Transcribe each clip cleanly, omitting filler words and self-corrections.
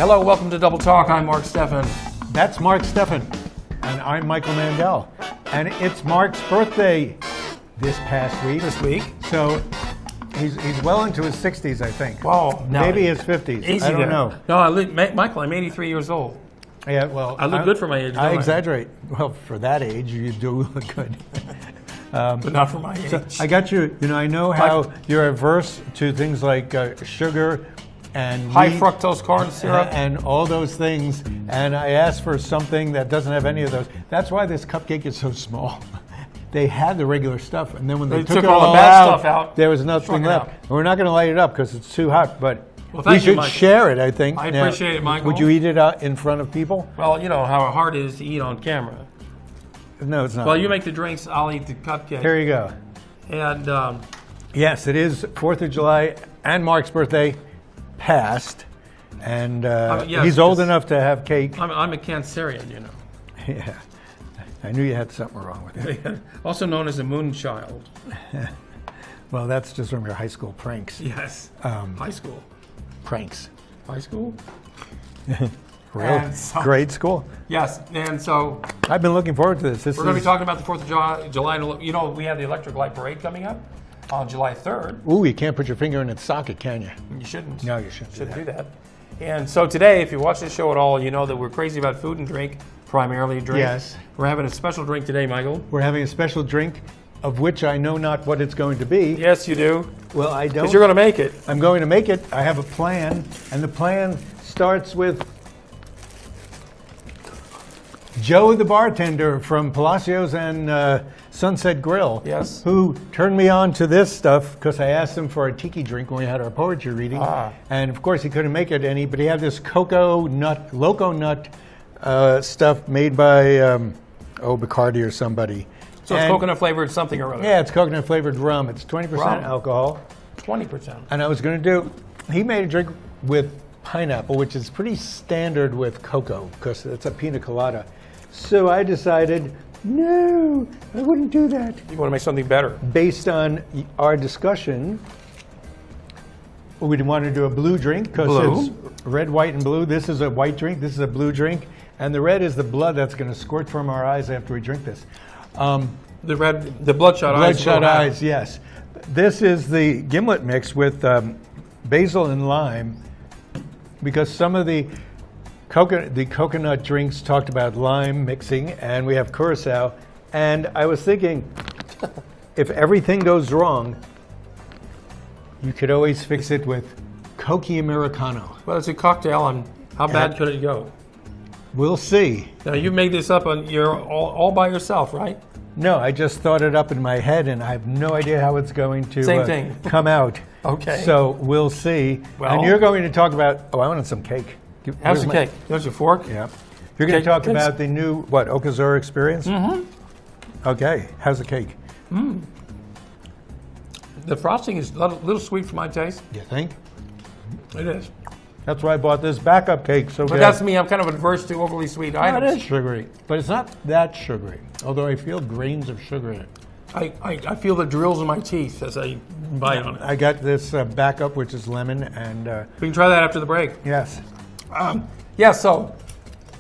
Hello, welcome to Double Talk. I'm Mark Steffen. That's Mark Steffen, and I'm Michael Mandel. And it's Mark's birthday this past week. So he's well into his 60s, I think. Well, no, maybe his 50s. I don't know. No, Michael, I'm 83 years old. Yeah, well, I look good for my age. I exaggerate. Well, for that age, you do look good. But not for my age. So I got you. You know, I know how you're averse to things like sugar and high wheat fructose corn syrup and all those things. And I asked for something that doesn't have any of those. That's why this cupcake is so small. They had the regular stuff, and then when they took all it the bad stuff out, there was nothing left. And we're not going to light it up because it's too hot, but we should share it, I think. I appreciate it, Michael. Would you eat it out in front of people? Well, you know how hard it is to eat on camera. No, it's not. Well, you make the drinks, I'll eat the cupcake. Here you go. And yes, it is 4th of July and Mark's birthday passed, and yes, he's old enough to have cake. I'm a Cancerian, you know. Yeah, I knew you had something wrong with it. Also known as a moon child. Well, that's just from your high school pranks. Yes. High school. Pranks. High school? Grade school? Yes, and so I've been looking forward to this. We're going to be talking about the 4th of July. You know, we have the Electric Light Parade coming up on July 3rd. Ooh, you can't put your finger in its socket, can you? You shouldn't. No, you shouldn't. Do that. And so today, if you watch this show at all, you know that we're crazy about food and drink, primarily drink. Yes. We're having a special drink today, Michael. We're having a special drink, of which I know not what it's going to be. Yes, you do. Well, I don't. Because you're going to make it. I'm going to make it. I have a plan, and the plan starts with Joe, the bartender from Palacios and Sunset Grill, yes, who turned me on to this stuff because I asked him for a tiki drink when we had our poetry reading. And of course he couldn't make it any, but he had this loco nut stuff made by Bacardi or somebody. So it's coconut flavored something or other. Yeah, it's coconut flavored rum. It's 20% alcohol. 20%. And I was going to do, he made a drink with pineapple, which is pretty standard with cocoa because it's a pina colada. So I decided, no, I wouldn't do that. You want to make something better. Based on our discussion, we want to do a blue drink because it's red, white, and blue. This is a white drink. This is a blue drink. And the red is the blood that's going to squirt from our eyes after we drink this. The bloodshot eyes. Bloodshot eyes, yes. This is the gimlet mix with basil and lime because some of the coconut drinks talked about lime mixing, and we have curacao. And I was thinking, if everything goes wrong, you could always fix it with Cokie Americano. Well, it's a cocktail, and how bad could it go? We'll see. Now, you made this up on all by yourself, right? No, I just thought it up in my head, and I have no idea how it's going to come out. Okay. So we'll see. Well, and you're going to talk about, I wanted some cake. Have some cake. There's your fork. Yeah. You're going to talk about the new, Okazura experience? Mm-hmm. Okay. How's the cake? The frosting is a little sweet for my taste. You think? It is. That's why I bought this backup cake. But that's me. I'm kind of adverse to overly sweet items. It is sugary, but it's not that sugary, although I feel grains of sugar in it. I feel the drills in my teeth as I bite on it. I got this backup, which is lemon, and... we can try that after the break. Yes. So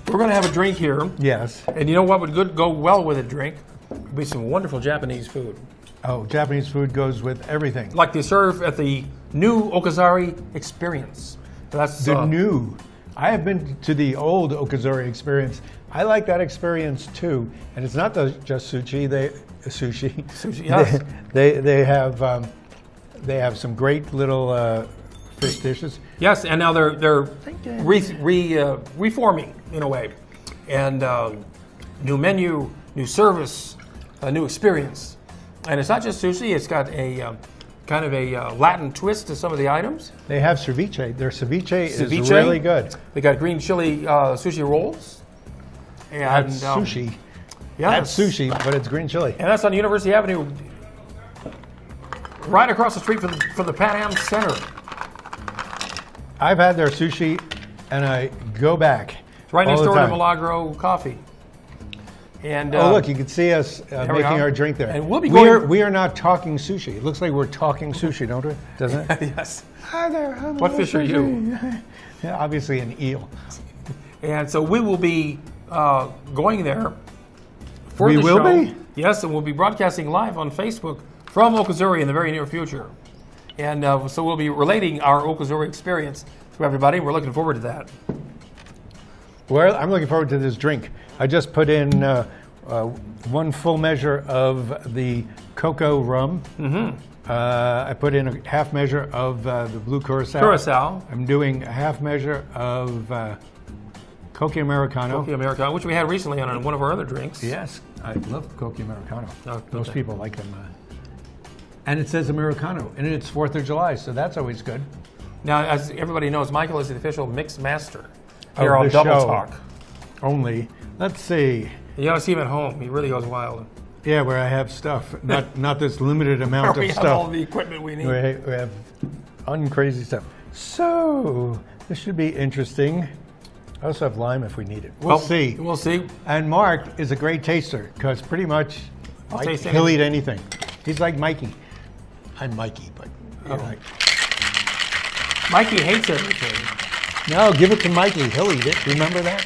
we're going to have a drink here. Yes. And you know what would go well with a drink? Would be some wonderful Japanese food. Oh, Japanese food goes with everything. Like they serve at the new Okazari Experience. That's the new. I have been to the old Okazari Experience. I like that experience too. And it's not just sushi. Sushi, yes. They have some great little fish dishes. Yes, and now they're reforming in a way, and new menu, new service, a new experience, and it's not just sushi. It's got a kind of a Latin twist to some of the items. They have ceviche. Their ceviche is really good. They got green chili sushi rolls. And that's sushi. Yeah, that's sushi, but it's green chili. And that's on University Avenue, right across the street from the Pan Am Center. I've had their sushi, and I go back. It's right next door to Milagro Coffee. And Oh, look, you can see us we making are. our drink there. And we'll be we are not talking sushi. It looks like we're talking sushi, don't we? Doesn't it? yes. Hi there. What fish are you? Yeah, obviously an eel. And so we will be going there for We the will show. be? Yes, and we'll be broadcasting live on Facebook from Okazuri in the very near future. And so we'll be relating our Okazuri experience to everybody. We're looking forward to that. Well, I'm looking forward to this drink. I just put in 1 full measure of the cocoa rum. Mm-hmm. I put in a half measure of the blue curacao. Curacao. I'm doing a half measure of Coca Americano. Coca Americano, which we had recently on one of our other drinks. Yes, I love Coca Americano. Oh, Most okay. people like them. And it says Americano, and it's 4th of July, so that's always good. Now, as everybody knows, Michael is the official mix master Of here on the Double show. Talk. Only, let's see. You ought to see him at home. He really goes wild. Yeah, where I have stuff, not this limited amount we of have all stuff. the equipment we need. We have uncrazy stuff. So, this should be interesting. I also have lime if we need it. We'll see. We'll see. And Mark is a great taster because pretty much I'll taste he'll anything. eat anything. He's like Mikey. I'm Mikey, but you're like, Mikey hates everything. no, give it to Mikey. He'll eat it. Remember that?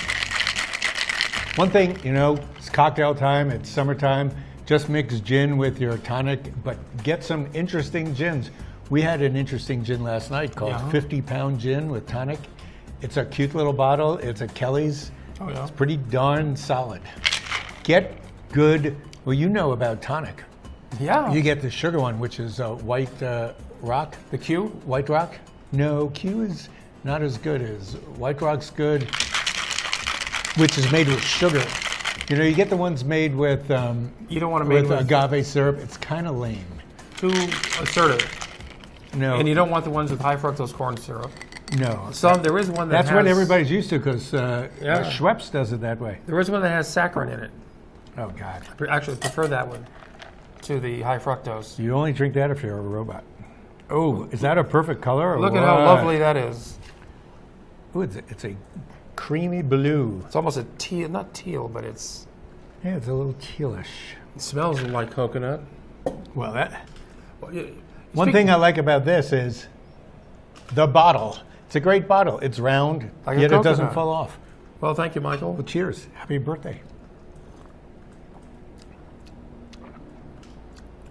One thing, it's cocktail time. It's summertime. Just mix gin with your tonic, but get some interesting gins. We had an interesting gin last night called 50-pound gin with tonic. It's a cute little bottle. It's a Kelly's. Oh, yeah. It's pretty darn solid. Get good. Well, you know about tonic. Yeah. You get the sugar one, which is White Rock. The Q? White Rock? No, Q is not as good as White Rock's good, which is made with sugar. You get the ones made with You don't want to make with agave syrup. It's kind of lame. too assertive. No, And you don't want the ones with high fructose corn syrup. no. There is one that That's has... what everybody's used to because Yeah. Schweppes does it that way. There is one that has saccharin in it. Oh, God. I actually prefer that one to the high fructose. You only drink that if you're a robot. Oh, is that a perfect color? Or Look at how what? lovely that is. Ooh, it's a creamy blue. It's almost a teal, not teal, but it's... Yeah, it's a little tealish. It smells like coconut. Well, that... Well, One thing I like about this is the bottle. It's a great bottle. It's round, Like a yet it doesn't coconut. fall off. Well, thank you, Michael. Well, cheers. Happy birthday.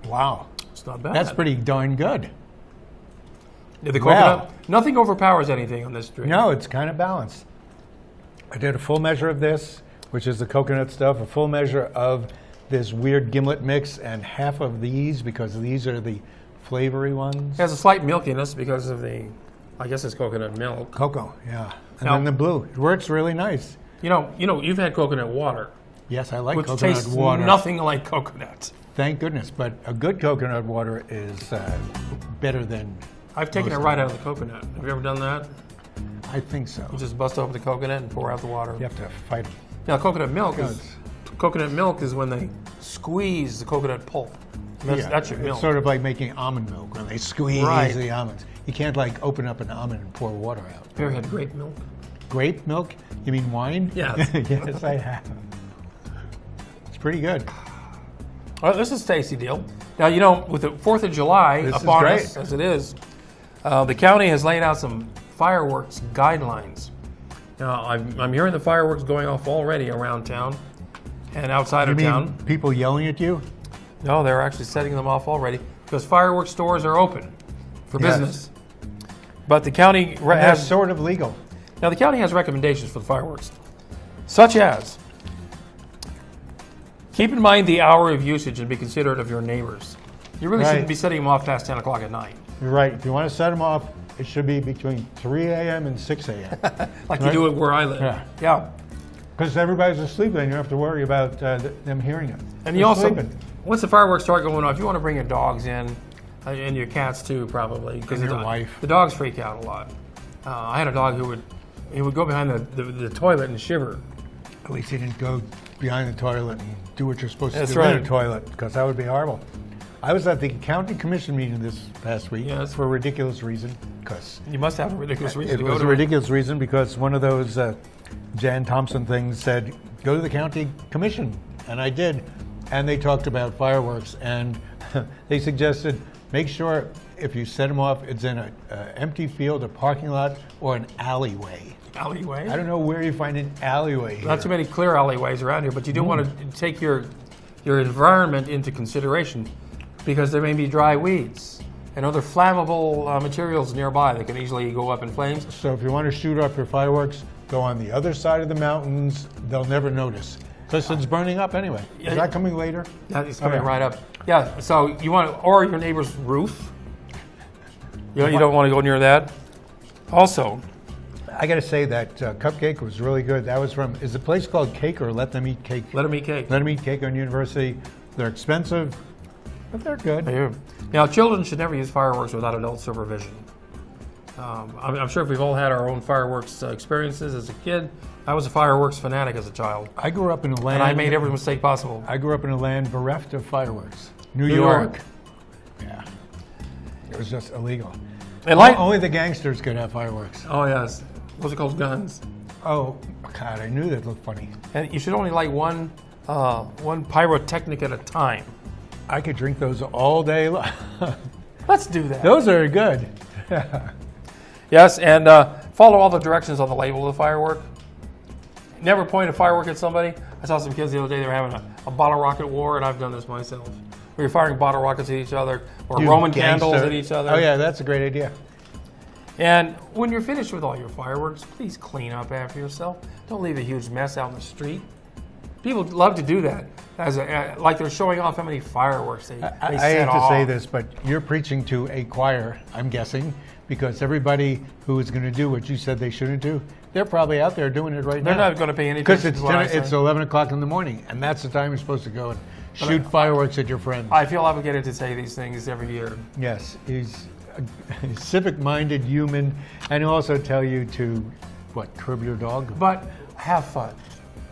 Wow. It's not bad. That's pretty darn good. Yeah, the coconut. Nothing overpowers anything on this drink. No, it's kind of balanced. I did a full measure of this, which is the coconut stuff, a full measure of this weird gimlet mix, and half of these because these are the flavory ones. It has a slight milkiness because of the, I guess it's coconut milk. Cocoa, yeah. And Now- then the blue. It works really nice. You've had coconut water, Yes, I like which coconut tastes water. nothing like coconut. Thank goodness, but a good coconut water is better than, I've taken it right out of the coconut. Have you ever done that? I think so. You just bust open the coconut and pour out the water. You have to fight them. Now, coconut milk Yes. is when they squeeze the coconut pulp. That's your milk. It's sort of like making almond milk when they squeeze Right. the almonds. You can't open up an almond and pour water out. Have you ever had grape milk? Grape milk? You mean wine? Yes. Yes, I have. It's pretty good. Well, this is a tasty deal. Now, with the 4th of July This is upon great. us, as it is, the county has laid out some fireworks guidelines. Now, I'm hearing the fireworks going off already around town and outside You of mean town. people yelling at you? No, they're actually setting them off already because fireworks stores are open for Yes. business. But the county They're has sort of legal. Now, the county has recommendations for the fireworks, such as keep in mind the hour of usage and be considerate of your neighbors. You really Right. shouldn't be setting them off past 10 o'clock at night, You're right. If you want to set them off, it should be between 3 a.m. and 6 a.m. like Right. you do it where I live. Yeah. Because everybody's asleep, then you don't have to worry about them hearing it. And They're you also, sleeping. once the fireworks start going off, you want to bring your dogs in, and your cats too, probably. Because And your wife. The dogs freak out a lot. I had a dog who would go behind the toilet and shiver. At least you didn't go behind the toilet and do what you're supposed That's to do in right. a toilet, because that would be horrible. I was at the county commission meeting this past week Yes. for a ridiculous reason, because You must have a ridiculous reason it to go was to a ridiculous reason because one of those Jan Thompson things said, go to the county commission. And I did. And they talked about fireworks. And they suggested make sure if you set them off, it's in an empty field, a parking lot, or an alleyway. Alleyway? I don't know where you find an alleyway here. Not too many clear alleyways around here, but you do want to take your environment into consideration because there may be dry weeds and other flammable materials nearby that can easily go up in flames. So if you want to shoot off your fireworks, go on the other side of the mountains. They'll never notice because it's burning up anyway. Is that coming later? Yeah, it's coming right up. Yeah, so you want, or your neighbor's roof. You don't want to go near that. Also, I got to say that cupcake was really good. That was from, is the place called Cake or Let Them Eat Cake? Let Them Eat Cake. Let Them Eat Cake on University. They're expensive, but they're good. Yeah. Now, children should never use fireworks without adult supervision. I'm sure we've all had our own fireworks experiences as a kid. I was a fireworks fanatic as a child. I grew up in a land... And I made every mistake possible. I grew up in a land bereft of fireworks. New York. Yeah. It was just illegal. Only the gangsters could have fireworks. Oh, yes. Those are called guns. Oh, God, I knew that looked funny. And you should only light one pyrotechnic at a time. I could drink those all day long. Let's do that. Those are good. Yes, and follow all the directions on the label of the firework. Never point a firework at somebody. I saw some kids the other day, they were having a bottle rocket war, and I've done this myself. We were firing bottle rockets at each other, or Roman candles at each other. Oh yeah, that's a great idea. And when you're finished with all your fireworks, please clean up after yourself. Don't leave a huge mess out in the street. People love to do that, like they're showing off how many fireworks they set off. I hate to say this, but you're preaching to a choir, I'm guessing, because everybody who is going to do what you said they shouldn't do, they're probably out there doing it right now. They're not going to pay any because attention. It's 11 o'clock in the morning, and that's the time you're supposed to go and shoot fireworks at your friends. I feel obligated to say these things every year. Yes, he's a civic-minded human, and he'll also tell you to, curb your dog? But have fun.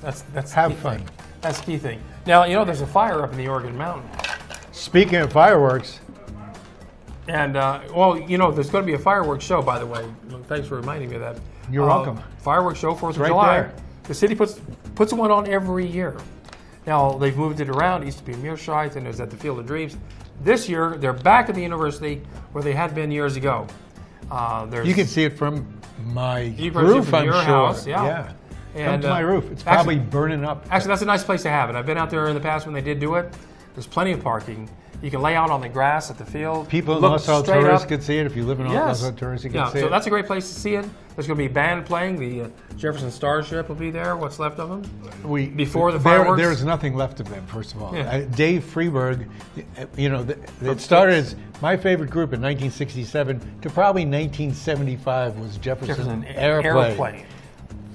That's have fun. That's the key thing. Now, there's a fire up in the Oregon Mountain. Speaking of fireworks. And, there's going to be a fireworks show, by the way. Thanks for reminding me of that. You're welcome. Fireworks show, 4th of right July. there. The city puts one on every year. Now, they've moved it around. It used to be in Mearshite, and it was at the Field of Dreams. This year, they're back at the university where they had been years ago. You can see it from my roof, I'm your sure. house, yeah. And, Come to my roof. It's probably burning up. Actually, that's a nice place to have it. I've been out there in the past when they did do it. There's plenty of parking. You can lay out on the grass at the field. People in Los Tourist can see it. If you live in Los Tourist, you can see it. So that's a great place to see it. There's going to be a band playing. The Jefferson Starship will be there. What's left of them? Before the fireworks? There's nothing left of them, first of all. Yeah. Dave Freeberg, it started as my favorite group in 1967 to probably 1975 was Jefferson Airplane.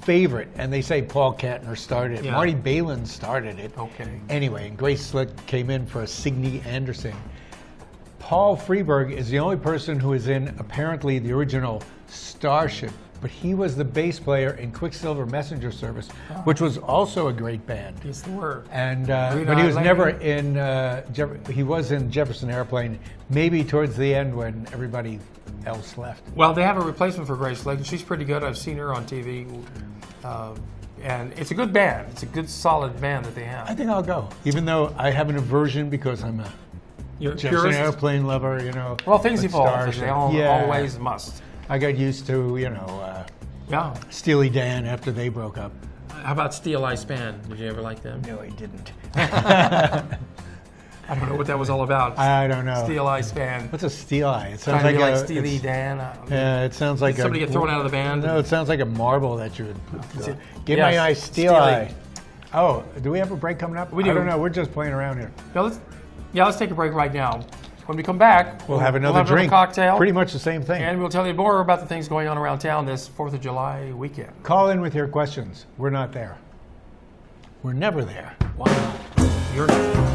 Favorite, and they say Paul Kantner started it. Yeah. Marty Balin started it. Okay. Anyway, and Grace Slick came in for Signe Anderson. Paul Freeberg is the only person who is in apparently the original Starship, but he was the bass player in Quicksilver Messenger Service, which was also a great band. Yes, they were. And but he was never in. He was in Jefferson Airplane, maybe towards the end when everybody else left. Well, they have a replacement for Grace Slick. She's pretty good. I've seen her on TV. And it's a good band. It's a good, solid band that they have. I think I'll go, even though I have an aversion because I'm a Jefferson Airplane lover, Well, things evolve. Starship. They always must. I got used to, Steely Dan after they broke up. How about Steel Eye Span? Did you ever like them? No, I didn't. I don't know what that was all about. I don't know. Steel Eye Span. What's a Steel Eye? It sounds like Steely Dan. Yeah, it sounds like somebody get thrown out of the band. No, it sounds like a marble that you would. Give my eye Steel Eye. Oh, do we have a break coming up? We do. I don't know. We're just playing around here. Let's take a break right now. When we come back, we'll have another drink. Cocktail. Pretty much the same thing. And we'll tell you more about the things going on around town this 4th of July weekend. Call in with your questions. We're not there. We're never there. Wow. You're not.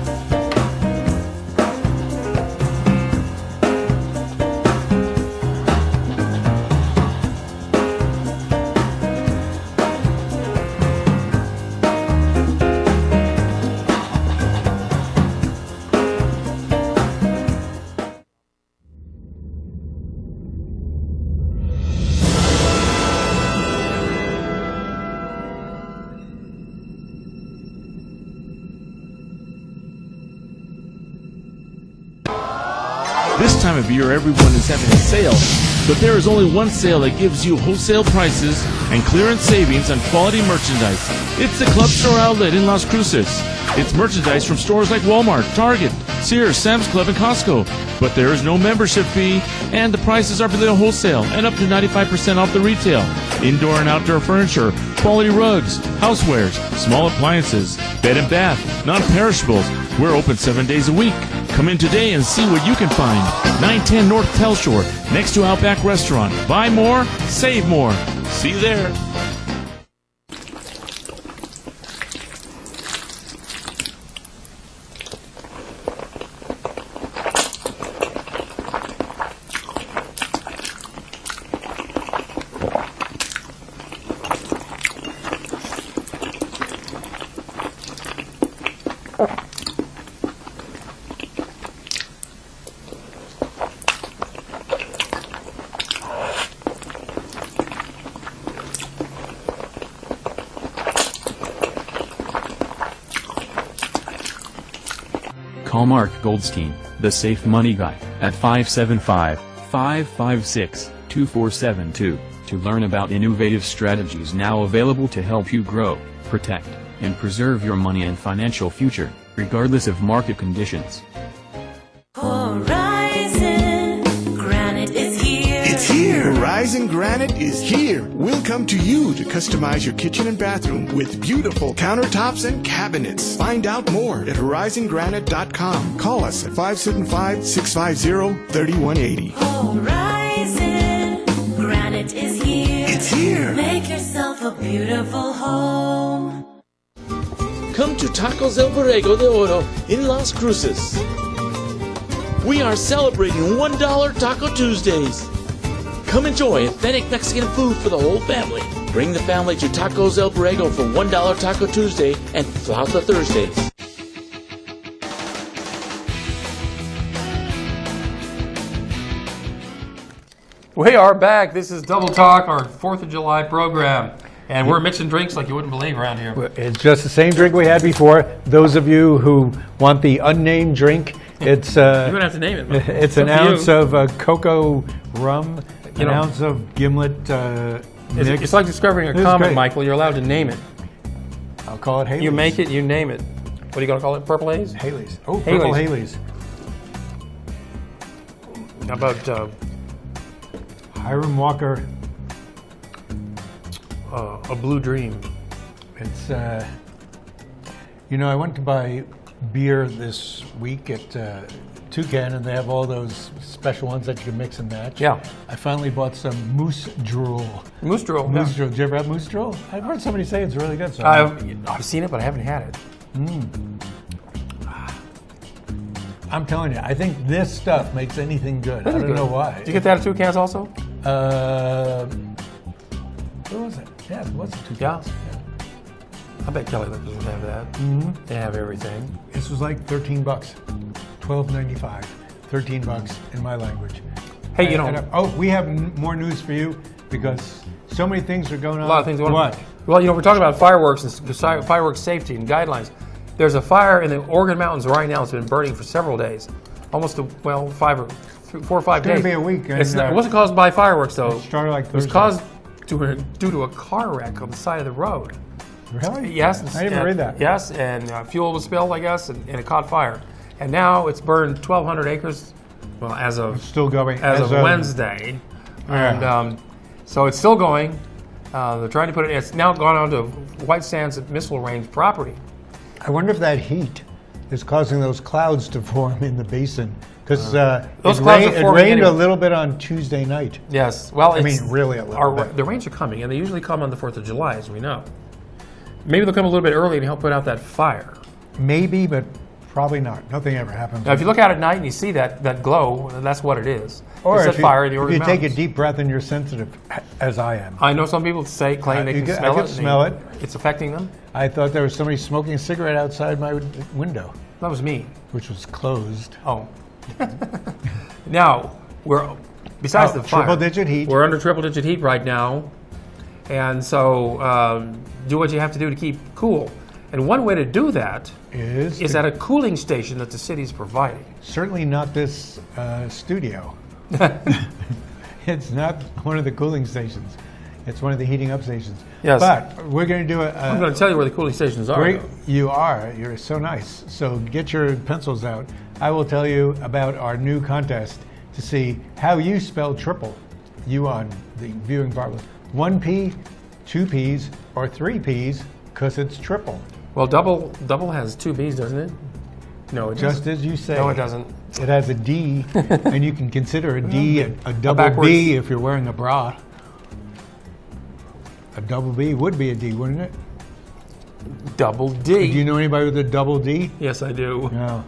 time of year everyone is having a sale, but there is only one sale that gives you wholesale prices and clearance savings on quality merchandise. It's the Club Store Outlet in Las Cruces. It's merchandise from stores like Walmart, Target, Sears, Sam's Club, and Costco. But there is no membership fee, and the prices are below wholesale and up to 95% off the retail. Indoor and outdoor furniture, quality rugs, housewares, small appliances, bed and bath, non-perishables. We're open 7 days a week. Come in today and see what you can find. 910 North Telshore, next to Outback Restaurant. Buy more, save more. See you there. Call Mark Goldstein, the Safe Money Guy, at 575-556-2472 to learn about innovative strategies now available to help you grow, protect, and preserve your money and financial future, regardless of market conditions. Horizon Granite is here. It's here! Horizon Granite is here. We'll come to you to customize your kitchen and bathroom with beautiful countertops and cabinets. Find out more at horizongranite.com. Call us at 575-650-3180. Horizon Granite is here. It's here! Make yourself a beautiful home. Come to Tacos El Borrego de Oro in Las Cruces. We are celebrating $1 Taco Tuesdays. Come enjoy authentic Mexican food for the whole family. Bring the family to Tacos El Borrego for $1 Taco Tuesday and Flauta Thursdays. We are back. This is Double Talk, our 4th of July program. And we're mixing drinks like you wouldn't believe around here. It's just the same drink we had before. Those of you who want the unnamed drink, it's You're going to have to name it. Michael. it's an up to you. ounce of cocoa rum, You an know, ounce of gimlet mix. It's like discovering a This is comet, great. Michael. You're allowed to name it. I'll call it Haley's. You make it, you name it. What are you going to call it? Purple Haze? Haley's. Oh, purple Haley's. Haley's. How about Hiram Walker. a Blue Dream? It's, I went to buy beer this week at Toucan, and they have all those special ones that you can mix and match. Yeah. I finally bought some moose drool. Moose Drool. Moose drool. Did you ever have moose drool? I've heard somebody say it's really good. So I've seen it, but I haven't had it. I'm telling you, I think this stuff makes anything good. I don't know why. Did you get that at Toucan's also? What was it? Yeah, it was a Toucan. Yeah. I bet Kelly Liquors would have that. They have everything. This was like $13, $12.95, $13 in my language. Hey, we have more news for you because so many things are going on. A lot of things going on. What? Well, we're talking about fireworks and fireworks safety and guidelines. There's a fire in the Oregon Mountains right now. It's been burning for several days, almost 4 or 5 days. It's going to be a week. And, It wasn't caused by fireworks, though. It started like It was Thursday. caused due to a car wreck on the side of the road. Really? Yes. I didn't read that. Yes, and fuel was spilled, I guess, and it caught fire. And now it's burned 1,200 acres. Well, as of It's still going. as of Wednesday, Yeah. and so it's still going. They're trying to put it. It's now gone on to White Sands Missile Range property. I wonder if that heat is causing those clouds to form in the basin. Because Those it clouds are forming rained a anyway. little bit on Tuesday night. Yes, well, really a little bit. The rains are coming, and they usually come on the 4th of July, as we know. Maybe they'll come a little bit early to help put out that fire. Maybe, but probably not. Nothing ever happens. Now, if you look out at night and you see that glow, that's what it is. or it's if that fire in the you Oregon take a Mountains. deep breath and you're sensitive, as I am. I know some people claim they you can can- I smell can it. smell it. It's affecting them. I thought there was somebody smoking a cigarette outside my window, That was me. which was closed. Oh. Now, besides the fire, triple-digit heat. We're under triple-digit heat right now, and so do what you have to do to keep cool. And one way to do that Is is at a cooling station that the city's providing. certainly not this studio. It's not one of the cooling stations. It's one of the heating up stations. Yes. But we're going to do I'm going to tell you where the cooling stations are. great. though. You are. You're so nice. So get your pencils out. I will tell you about our new contest to see how you spell triple. You on the viewing part. 1 P, 2 P's, or 3 P's, because it's triple. Well, double has 2 B's, doesn't it? No, it Just doesn't. as you say. No, it doesn't. It has a D, and you can consider a D a double backwards. B if you're wearing a bra. A double B would be a D, wouldn't it? Double D. Do you know anybody with a double D? Yes, I do. No.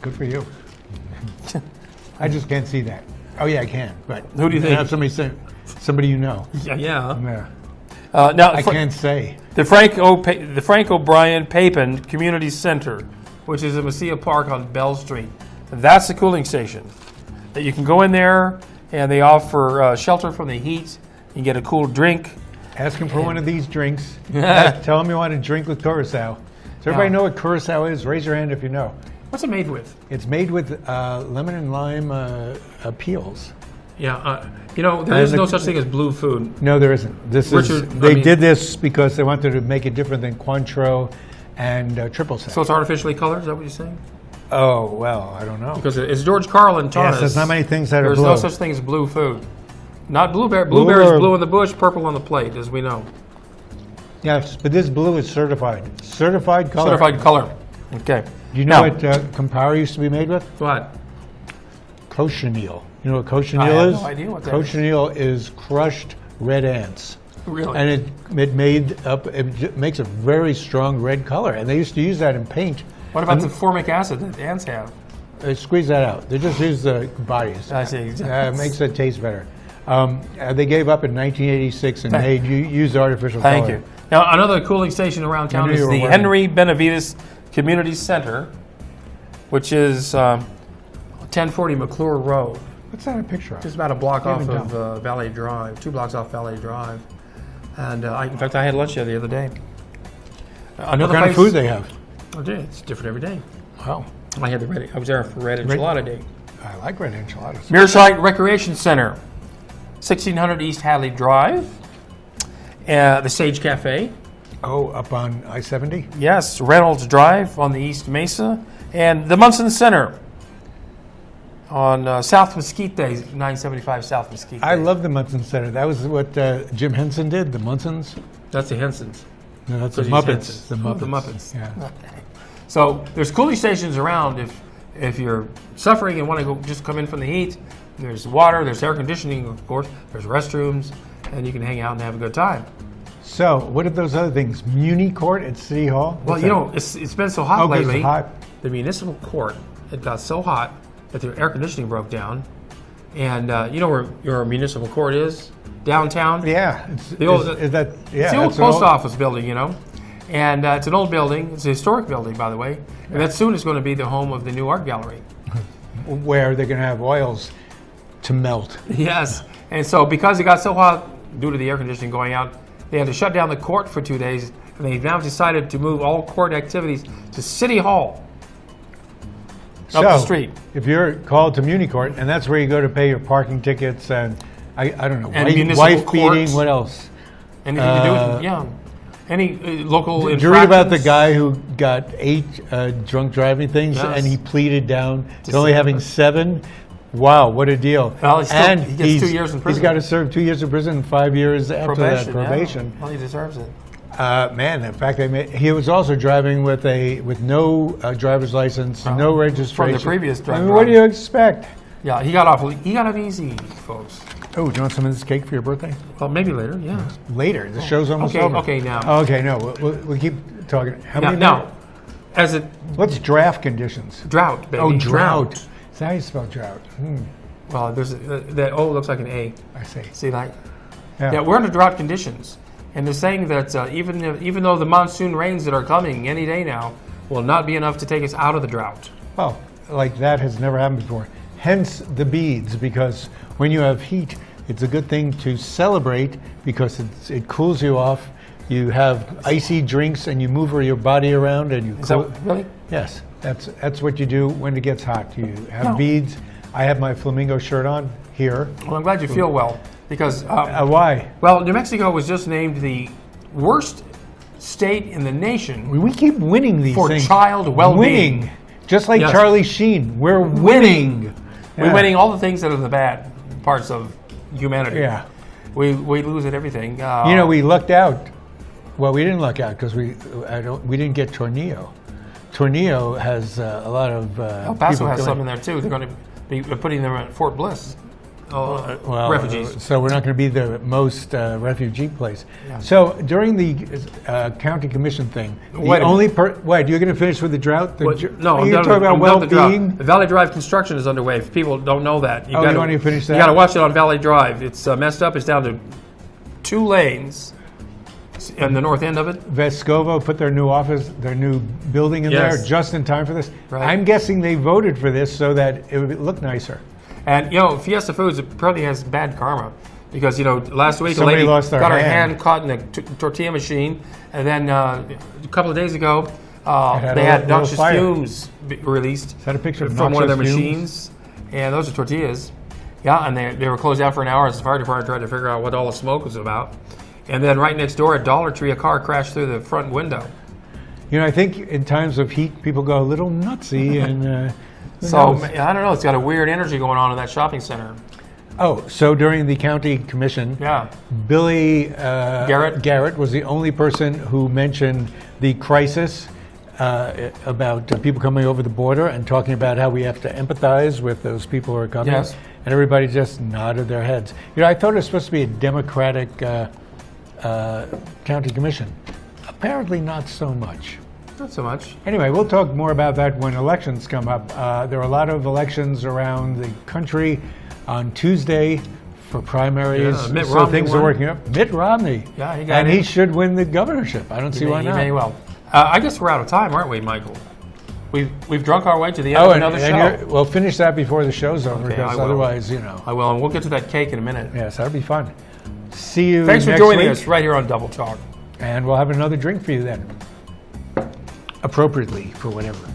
Good for you. I just can't see that. Oh yeah, I can. But Who do you think? Have somebody you know. Yeah. Yeah. Now, I can't say. the Frank O'Brien Papin Community Center, which is in Mesilla Park on Bell Street. That's the cooling station. That you can go in there, and they offer shelter from the heat. You can get a cool drink. Ask him for one of these drinks. Tell him you want to drink with curacao. Does everybody know what curacao is? Raise your hand if you know. What's it made with? It's made with lemon and lime peels. Yeah, there is no such thing as blue food. No, there isn't. They did this because they wanted to make it different than Cointreau and triple sec. So it's artificially colored. Is that what you're saying? Oh well, I don't know. Because it's George Carlin taught Yes, us. there's not many things that are There's blue. no such thing as blue food. Not blueberry. Blueberry or- is blue in the bush, purple on the plate, as we know. Yes, but this blue is certified. Certified color. Certified color. Okay. Do you know Now, what Campari used to be made with? What? Cochineal. You know what I cochineal have is? no idea what that is. Cochineal is crushed red ants. Really? And it makes a very strong red color. And they used to use that in paint. What about the formic acid that ants have? They squeeze that out. They just use the bodies. I see. It makes it taste better. They gave up in 1986 and used artificial color. Thank you. Now, another cooling station around town knew is you were the wearing- Henry Benavides Community Center, which is 1040 McClure Road. What's that a picture of? Just about a block off Even of Valley Drive, 2 blocks off Valley Drive. And in fact, I had lunch there the other day. Another What kind of place- food they have? Oh, yeah, it's different every day. Wow. I was there for Red Enchilada Day. I like red enchiladas. Mearside Recreation Center, 1600 East Hadley Drive. The Sage Cafe. Oh, up on I-70? Yes, Reynolds Drive on the East Mesa. And the Munson Center on South Mesquite Day, 975 South Mesquite Day. I love the Munson Center. That was what Jim Henson did, the Munsons. That's the Hensons. No, that's the Because he's Muppets. Henson. The Oh, Muppets. the Muppets. Yeah. So there's cooling stations around if you're suffering and want to go just come in from the heat. There's water, there's air conditioning, of course. There's restrooms, and you can hang out and have a good time. So, what are those other things? Muni Court at City Hall? Well, What's that? it's been so hot 'cause it's lately. hot. The municipal court, it got so hot that the air conditioning broke down. And you know where your municipal court is? Downtown? Yeah. The old- is that, yeah, It's the old that's an post office building, And it's an old building. It's a historic building, by the way. And that soon is going to be the home of the new art gallery. Where they're going to have oils to melt. Yes. And so because it got so hot due to the air conditioning going out, they had to shut down the court for 2 days. And they've now decided to move all court activities to City Hall. Up the street. If you're called to Muni Court, and that's where you go to pay your parking tickets and, I don't know, And wife municipal beating, courts. what else? Anything to do with, yeah. Any local Did you read about the infractions? guy who got 8 drunk driving things Yes. and he pleaded down to To only 7. having 7? Wow, what a deal. Well, he gets he's- 2 years in prison. He's got to serve 2 years in prison and 5 years after that Yeah. probation. Well, he deserves it. Man, in fact, he was also driving with no driver's license, no registration. previous drug I mean, what do you expect? Yeah, he got off easy, folks. Oh, do you want some of this cake for your birthday? Well, maybe later, yeah. Later. The show's almost okay, over. okay, now. Oh, okay, no, we'll keep talking. How many Now, minutes? as a What's draft conditions? drought, baby. Oh, drought. Is that how you spell drought? Well, there's that O looks like an A. I see. See that? Yeah, we're under drought conditions, and they're saying that even though the monsoon rains that are coming any day now will not be enough to take us out of the drought. Well, like that has never happened before. Hence the beads, because when you have heat, it's a good thing to celebrate because it cools you off You have icy drinks and you move your body around and you. Is that really? Yes, that's what you do when it gets hot. You have No. beads. I have my flamingo shirt on here. Well, I'm glad you feel well because Why? well, New Mexico was just named the worst state in the nation We keep winning these for things. child well-being. Winning, just like Yes. Charlie Sheen. We're winning. We're Yeah. winning all the things that are the bad parts of humanity. Yeah. We lose at everything. You know, we lucked out. Well, we didn't luck out because we didn't get Tornillo. Tornillo has a lot of El Paso people has coming- some in there too. They're going to be putting them at Fort Bliss. Well, Refugees. So we're not going to be the most refugee place. Yeah. So during the county commission thing, Wait a wait, you're going to finish with the drought? No, I'm you're done. talking about I'm done with the drought. well-being. Valley Drive construction is underway. If people don't know that, You want to finish that? You got to watch it on Valley Drive. It's messed up. It's down to 2 lanes in the north end of it. Vescovo put their new office, their new building in Yes. there just in time for this. Right. I'm guessing they voted for this so that it would look nicer. And Fiesta Foods probably has bad karma because last week Somebody a lady lost their got her hand. hand caught in the tortilla machine, and then a couple of days ago had they a had little noxious fire. fumes released Is that a picture of from one of their noxious fumes? machines, and those are tortillas. Yeah, and they were closed out for an hour as the fire department tried to figure out what all the smoke was about. And then right next door at Dollar Tree, a car crashed through the front window. I think in times of heat, people go a little nutsy and. who So knows? I don't know. It's got a weird energy going on in that shopping center. Oh, so during the county commission, Yeah. Billy Garrett was the only person who mentioned the crisis about people coming over the border and talking about how we have to empathize with those people who are coming. Yes. And everybody just nodded their heads. I thought it was supposed to be a Democratic county commission. Apparently not so much. Not so much. Anyway, we'll talk more about that when elections come up. There are a lot of elections around the country on Tuesday for primaries. Yeah, Mitt so Romney things won. are working up. Mitt Romney. Yeah, he got and in. he should win the governorship. I don't see why He not. may well. I guess we're out of time, aren't we, Michael? We've drunk our way to the end Oh, of and, another and show. well, finish that before the show's over, Okay, because I will. otherwise, I will, and we'll get to that cake in a minute. yes, that'll be fun. See you Thanks for next joining week, us right here on Double Talk. and we'll have another drink for you then, appropriately for whatever.